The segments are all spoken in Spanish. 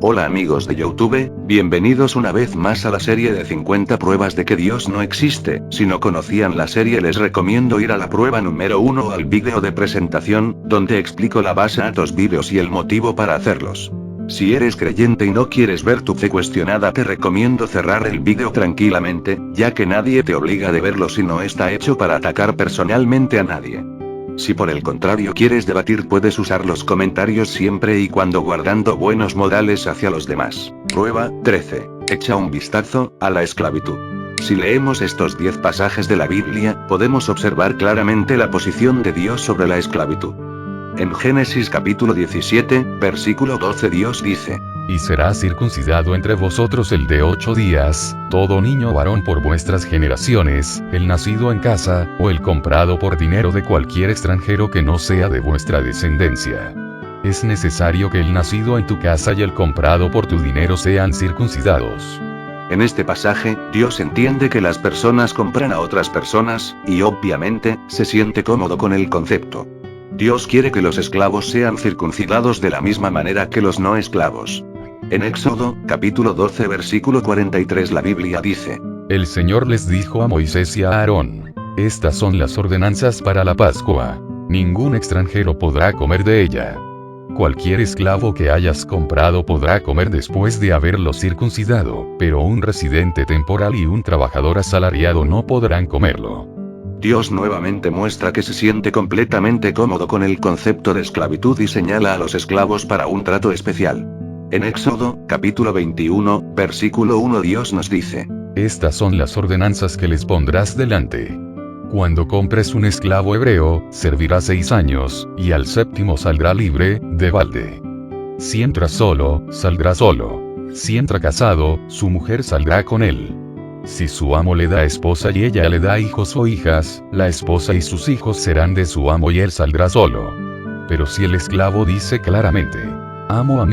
Hola amigos de YouTube, bienvenidos una vez más a la serie de 50 pruebas de que Dios no existe. Si no conocían la serie, les recomiendo ir a la prueba número 1 o al vídeo de presentación, donde explico la base a los vídeos y el motivo para hacerlos. Si eres creyente y no quieres ver tu fe cuestionada, te recomiendo cerrar el vídeo tranquilamente, ya que nadie te obliga a verlo si no está hecho para atacar personalmente a nadie. Si por el contrario quieres debatir, puedes usar los comentarios siempre y cuando guardando buenos modales hacia los demás. Prueba 13. Echa un vistazo a la esclavitud. Si leemos estos 10 pasajes de la Biblia, podemos observar claramente la posición de Dios sobre la esclavitud. En Génesis capítulo 17, versículo 12, Dios dice: Y será circuncidado entre vosotros el de 8 días, todo niño varón por vuestras generaciones, el nacido en casa, o el comprado por dinero de cualquier extranjero que no sea de vuestra descendencia. Es necesario que el nacido en tu casa y el comprado por tu dinero sean circuncidados. En este pasaje, Dios entiende que las personas compran a otras personas, y obviamente, se siente cómodo con el concepto. Dios quiere que los esclavos sean circuncidados de la misma manera que los no esclavos. En Éxodo, capítulo 12, versículo 43, la Biblia dice: El Señor les dijo a Moisés y a Aarón: Estas son las ordenanzas para la Pascua. Ningún extranjero podrá comer de ella. Cualquier esclavo que hayas comprado podrá comer después de haberlo circuncidado, pero un residente temporal y un trabajador asalariado no podrán comerlo. Dios nuevamente muestra que se siente completamente cómodo con el concepto de esclavitud y señala a los esclavos para un trato especial. En Éxodo, capítulo 21, versículo 1, Dios nos dice: Estas son las ordenanzas que les pondrás delante. Cuando compres un esclavo hebreo, servirá 6 años, y al 7º saldrá libre, de balde. Si entra solo, saldrá solo. Si entra casado, su mujer saldrá con él. Si su amo le da esposa y ella le da hijos o hijas, la esposa y sus hijos serán de su amo y él saldrá solo. Pero si el esclavo dice claramente: amo, a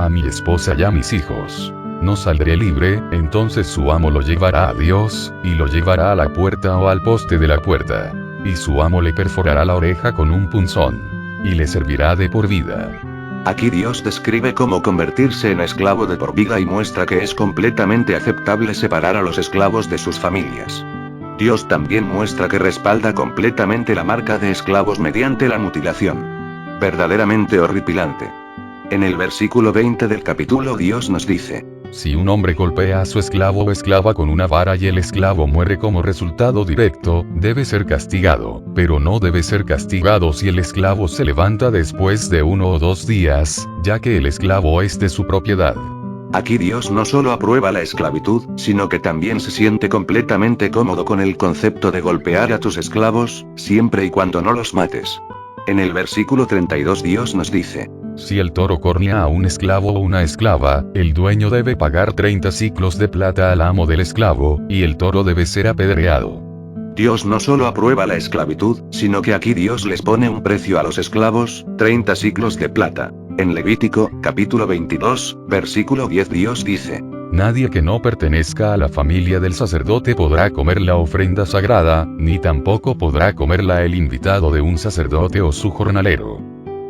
mi esposa y a mis hijos, no saldré libre, entonces su amo lo llevará a Dios, y lo llevará a la puerta o al poste de la puerta. Y su amo le perforará la oreja con un punzón. Y le servirá de por vida. Aquí Dios describe cómo convertirse en esclavo de por vida y muestra que es completamente aceptable separar a los esclavos de sus familias. Dios también muestra que respalda completamente la marca de esclavos mediante la mutilación. Verdaderamente horripilante. En el versículo 20 del capítulo, Dios nos dice: Si un hombre golpea a su esclavo o esclava con una vara y el esclavo muere como resultado directo, debe ser castigado, pero no debe ser castigado si el esclavo se levanta después de 1 o 2 días, ya que el esclavo es de su propiedad. Aquí Dios no solo aprueba la esclavitud, sino que también se siente completamente cómodo con el concepto de golpear a tus esclavos, siempre y cuando no los mates. En el versículo 32 Dios nos dice: Si el toro cornea a un esclavo o una esclava, el dueño debe pagar 30 siclos de plata al amo del esclavo, y el toro debe ser apedreado. Dios no solo aprueba la esclavitud, sino que aquí Dios les pone un precio a los esclavos, 30 siclos de plata. En Levítico, capítulo 22, versículo 10, Dios dice: Nadie que no pertenezca a la familia del sacerdote podrá comer la ofrenda sagrada, ni tampoco podrá comerla el invitado de un sacerdote o su jornalero.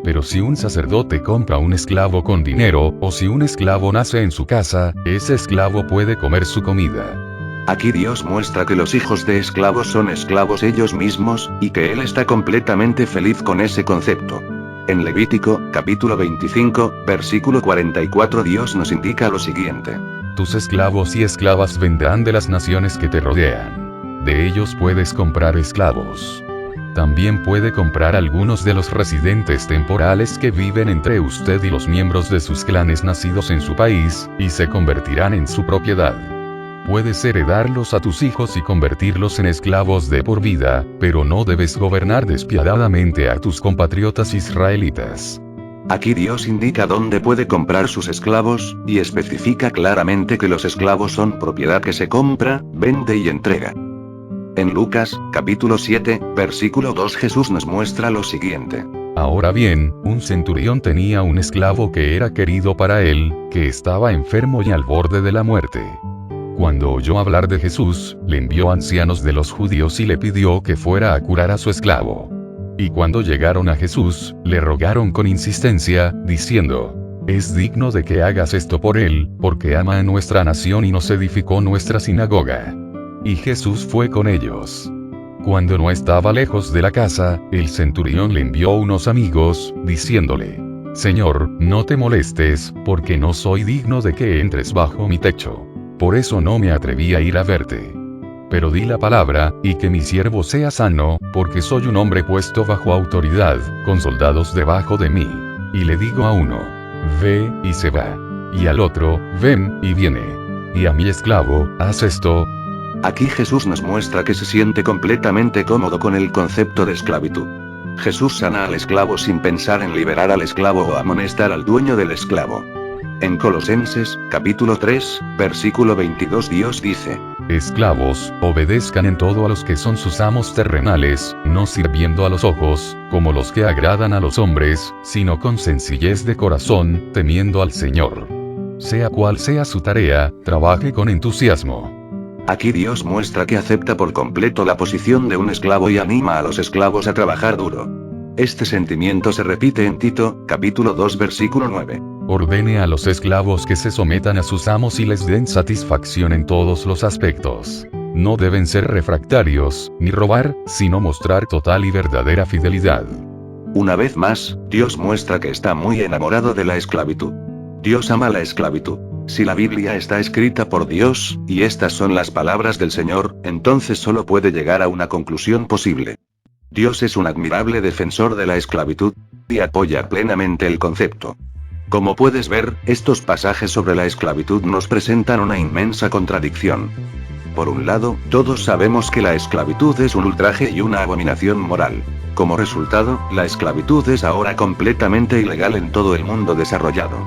Pero si un sacerdote compra un esclavo con dinero, o si un esclavo nace en su casa, ese esclavo puede comer su comida. Aquí Dios muestra que los hijos de esclavos son esclavos ellos mismos, y que Él está completamente feliz con ese concepto. En Levítico, capítulo 25, versículo 44, Dios nos indica lo siguiente: Tus esclavos y esclavas vendrán de las naciones que te rodean. De ellos puedes comprar esclavos. También puede comprar algunos de los residentes temporales que viven entre usted y los miembros de sus clanes nacidos en su país, y se convertirán en su propiedad. Puedes heredarlos a tus hijos y convertirlos en esclavos de por vida, pero no debes gobernar despiadadamente a tus compatriotas israelitas. Aquí Dios indica dónde puede comprar sus esclavos, y especifica claramente que los esclavos son propiedad que se compra, vende y entrega. En Lucas, capítulo 7, versículo 2, Jesús nos muestra lo siguiente: Ahora bien, un centurión tenía un esclavo que era querido para él, que estaba enfermo y al borde de la muerte. Cuando oyó hablar de Jesús, le envió ancianos de los judíos y le pidió que fuera a curar a su esclavo. Y cuando llegaron a Jesús, le rogaron con insistencia, diciendo: es digno de que hagas esto por él, porque ama a nuestra nación y nos edificó nuestra sinagoga. Y Jesús fue con ellos. Cuando no estaba lejos de la casa, el centurión le envió unos amigos, diciéndole: Señor, no te molestes, porque no soy digno de que entres bajo mi techo. Por eso no me atreví a ir a verte. Pero di la palabra, y que mi siervo sea sano, porque soy un hombre puesto bajo autoridad, con soldados debajo de mí. Y le digo a uno: ve, y se va. Y al otro: ven, y viene. Y a mi esclavo: haz esto. Aquí Jesús nos muestra que se siente completamente cómodo con el concepto de esclavitud. Jesús sana al esclavo sin pensar en liberar al esclavo o amonestar al dueño del esclavo. En Colosenses, capítulo 3, versículo 22 Dios dice: Esclavos, obedezcan en todo a los que son sus amos terrenales, no sirviendo a los ojos, como los que agradan a los hombres, sino con sencillez de corazón, temiendo al Señor. Sea cual sea su tarea, trabaje con entusiasmo. Aquí Dios muestra que acepta por completo la posición de un esclavo y anima a los esclavos a trabajar duro. Este sentimiento se repite en Tito, capítulo 2 versículo 9. Ordene a los esclavos que se sometan a sus amos y les den satisfacción en todos los aspectos. No deben ser refractarios, ni robar, sino mostrar total y verdadera fidelidad. Una vez más, Dios muestra que está muy enamorado de la esclavitud. Dios ama la esclavitud. Si la Biblia está escrita por Dios, y estas son las palabras del Señor, entonces solo puede llegar a una conclusión posible. Dios es un admirable defensor de la esclavitud, y apoya plenamente el concepto. Como puedes ver, estos pasajes sobre la esclavitud nos presentan una inmensa contradicción. Por un lado, todos sabemos que la esclavitud es un ultraje y una abominación moral. Como resultado, la esclavitud es ahora completamente ilegal en todo el mundo desarrollado.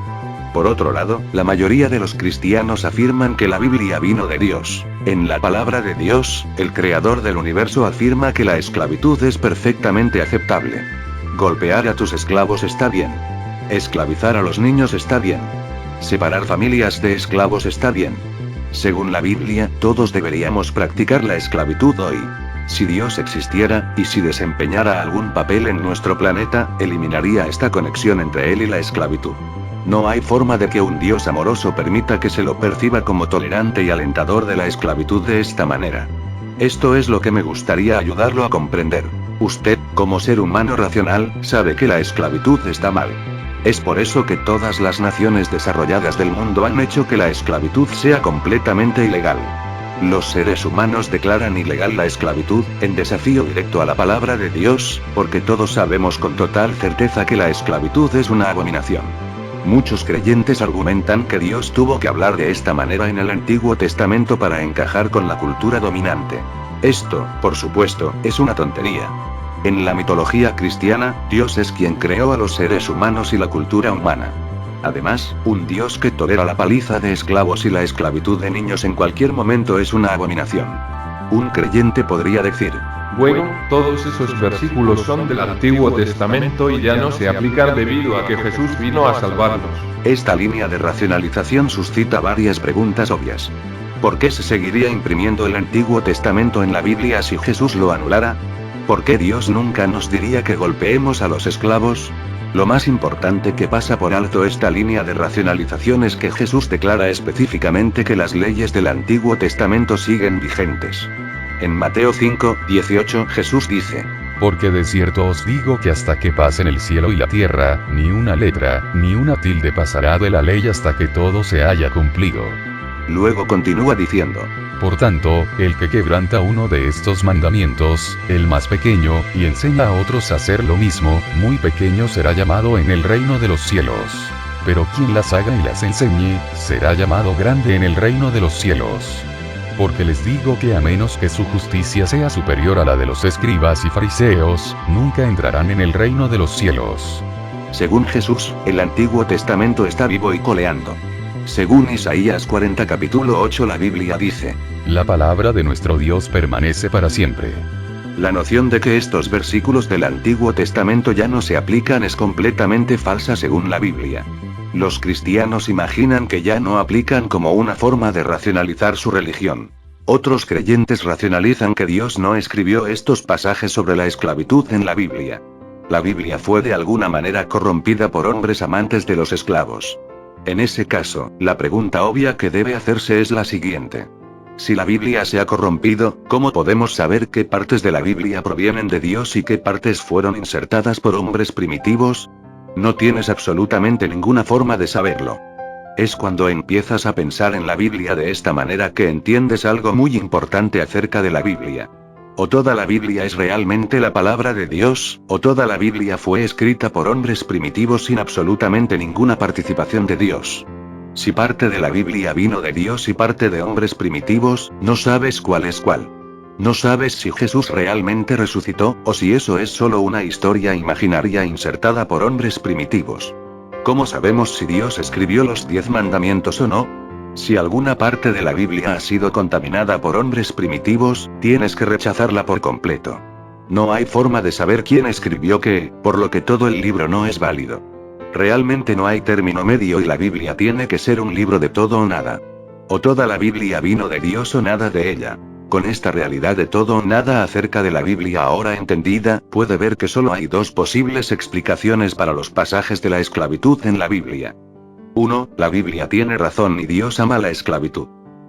Por otro lado, la mayoría de los cristianos afirman que la Biblia vino de Dios. En la palabra de Dios, el creador del universo afirma que la esclavitud es perfectamente aceptable. Golpear a tus esclavos está bien. Esclavizar a los niños está bien. Separar familias de esclavos está bien. Según la Biblia, todos deberíamos practicar la esclavitud hoy. Si Dios existiera, y si desempeñara algún papel en nuestro planeta, eliminaría esta conexión entre él y la esclavitud. No hay forma de que un Dios amoroso permita que se lo perciba como tolerante y alentador de la esclavitud de esta manera. Esto es lo que me gustaría ayudarlo a comprender. Usted, como ser humano racional, sabe que la esclavitud está mal. Es por eso que todas las naciones desarrolladas del mundo han hecho que la esclavitud sea completamente ilegal. Los seres humanos declaran ilegal la esclavitud, en desafío directo a la palabra de Dios, porque todos sabemos con total certeza que la esclavitud es una abominación. Muchos creyentes argumentan que Dios tuvo que hablar de esta manera en el Antiguo Testamento para encajar con la cultura dominante. Esto, por supuesto, es una tontería. En la mitología cristiana, Dios es quien creó a los seres humanos y la cultura humana. Además, un Dios que tolera la paliza de esclavos y la esclavitud de niños en cualquier momento es una abominación. Un creyente podría decir: bueno, todos esos versículos son del Antiguo Testamento y ya no se aplican debido a que Jesús vino a salvarnos. Esta línea de racionalización suscita varias preguntas obvias. ¿Por qué se seguiría imprimiendo el Antiguo Testamento en la Biblia si Jesús lo anulara? ¿Por qué Dios nunca nos diría que golpeemos a los esclavos? Lo más importante que pasa por alto esta línea de racionalización es que Jesús declara específicamente que las leyes del Antiguo Testamento siguen vigentes. En Mateo 5:18 Jesús dice: Porque de cierto os digo que hasta que pasen el cielo y la tierra, ni una letra, ni una tilde pasará de la ley hasta que todo se haya cumplido. Luego continúa diciendo: Por tanto, el que quebranta uno de estos mandamientos, el más pequeño, y enseña a otros a hacer lo mismo, muy pequeño será llamado en el reino de los cielos. Pero quien las haga y las enseñe, será llamado grande en el reino de los cielos. Porque les digo que a menos que su justicia sea superior a la de los escribas y fariseos, nunca entrarán en el reino de los cielos. Según Jesús, el Antiguo Testamento está vivo y coleando. Según Isaías 40 capítulo 8 la Biblia dice: La palabra de nuestro Dios permanece para siempre. La noción de que estos versículos del Antiguo Testamento ya no se aplican es completamente falsa según la Biblia. Los cristianos imaginan que ya no aplican como una forma de racionalizar su religión. Otros creyentes racionalizan que Dios no escribió estos pasajes sobre la esclavitud en la Biblia. La Biblia fue de alguna manera corrompida por hombres amantes de los esclavos. En ese caso, la pregunta obvia que debe hacerse es la siguiente. Si la Biblia se ha corrompido, ¿cómo podemos saber qué partes de la Biblia provienen de Dios y qué partes fueron insertadas por hombres primitivos? No tienes absolutamente ninguna forma de saberlo. Es cuando empiezas a pensar en la Biblia de esta manera que entiendes algo muy importante acerca de la Biblia. O toda la Biblia es realmente la palabra de Dios, o toda la Biblia fue escrita por hombres primitivos sin absolutamente ninguna participación de Dios. Si parte de la Biblia vino de Dios y parte de hombres primitivos, no sabes cuál es cuál. No sabes si Jesús realmente resucitó, o si eso es solo una historia imaginaria insertada por hombres primitivos. ¿Cómo sabemos si Dios escribió los 10 mandamientos o no? Si alguna parte de la Biblia ha sido contaminada por hombres primitivos, tienes que rechazarla por completo. No hay forma de saber quién escribió qué, por lo que todo el libro no es válido. Realmente no hay término medio y la Biblia tiene que ser un libro de todo o nada. O toda la Biblia vino de Dios o nada de ella. Con esta realidad de todo o nada acerca de la Biblia ahora entendida, puede ver que solo hay dos posibles explicaciones para los pasajes de la esclavitud en la Biblia. 1. La Biblia tiene razón y Dios ama la esclavitud.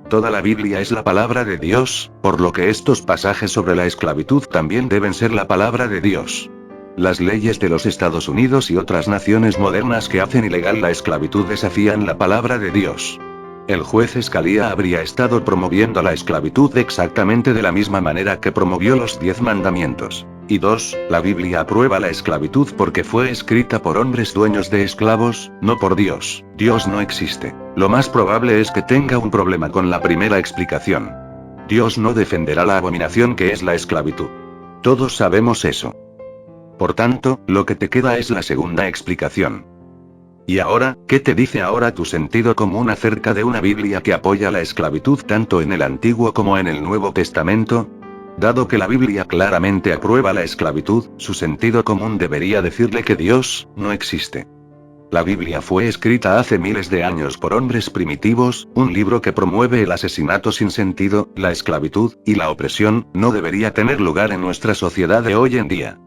Toda la Biblia es la palabra de Dios, por lo que estos pasajes sobre la esclavitud también deben ser la palabra de Dios. Las leyes de los Estados Unidos y otras naciones modernas que hacen ilegal la esclavitud desafían la palabra de Dios. El juez Scalia habría estado promoviendo la esclavitud exactamente de la misma manera que promovió los 10 mandamientos. Y 2. La Biblia aprueba la esclavitud porque fue escrita por hombres dueños de esclavos, no por Dios. Dios no existe. Lo más probable es que tenga un problema con la primera explicación. Dios no defenderá la abominación que es la esclavitud. Todos sabemos eso. Por tanto, lo que te queda es la segunda explicación. Y ahora, ¿qué te dice ahora tu sentido común acerca de una Biblia que apoya la esclavitud tanto en el Antiguo como en el Nuevo Testamento? Dado que la Biblia claramente aprueba la esclavitud, su sentido común debería decirle que Dios no existe. La Biblia fue escrita hace miles de años por hombres primitivos, un libro que promueve el asesinato sin sentido, la esclavitud, y la opresión, no debería tener lugar en nuestra sociedad de hoy en día.